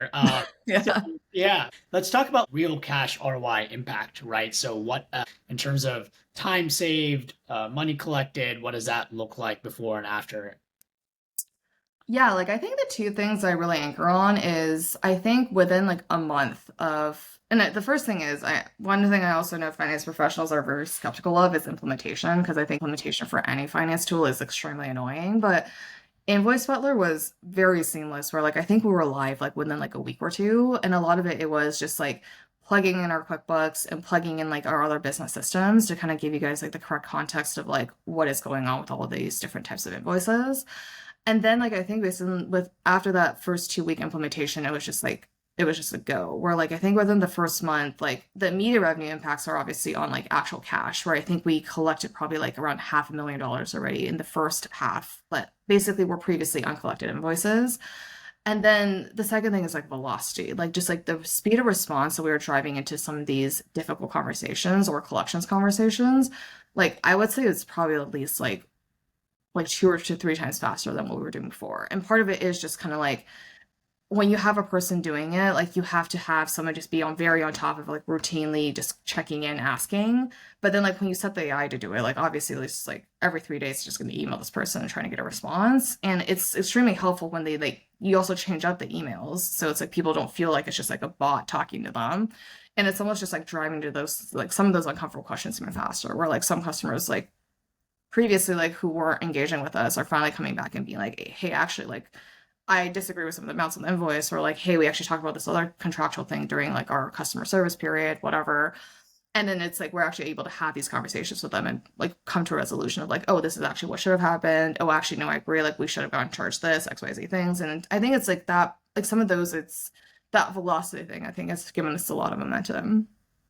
So, Yeah. yeah, let's talk about real cash ROI impact, right? So, what in terms of time saved, money collected, what does that look like before and after? Yeah, like I think the two things I really anchor on is I think within like a month of, and the first thing is one thing I also know finance professionals are very skeptical of is implementation because I think implementation for any finance tool is extremely annoying. But Invoice Butler was very seamless where like I think we were live like within like a week or two, and a lot of it was just like plugging in our QuickBooks and plugging in like our other business systems to kind of give you guys like the correct context of like what is going on with all of these different types of invoices. And then like I think with after that first 2 week implementation, it was just a go. Where like I think within the first month, like the immediate revenue impacts are obviously on like actual cash, where I think we collected probably like around $500,000 already in the first half, but basically were previously uncollected invoices. And then the second thing is like velocity, like just like the speed of response that we were driving into some of these difficult conversations or collections conversations. Like I would say it's probably at least like 2 to 3 times faster than what we were doing before. And part of it is just kind of like when you have a person doing it, like you have to have someone just be on very on top of like routinely just checking in, asking. But then like when you set the AI to do it, like obviously it's like every 3 days it's just gonna email this person and trying to get a response. And it's extremely helpful when they like you also change up the emails. So it's like people don't feel like it's just like a bot talking to them. And it's almost just like driving to those like some of those uncomfortable questions even faster, where like some customers like previously like who weren't engaging with us are finally coming back and being like, hey, actually like I disagree with some of the amounts on the invoice, or like, hey, we actually talked about this other contractual thing during like our customer service period, whatever. And then it's like we're actually able to have these conversations with them and like come to a resolution of like, oh, this is actually what should have happened. Oh, actually, no, I agree. Like we should have gotten charged this, XYZ things. And I think it's like that, like some of those, it's that velocity thing, I think has given us a lot of momentum.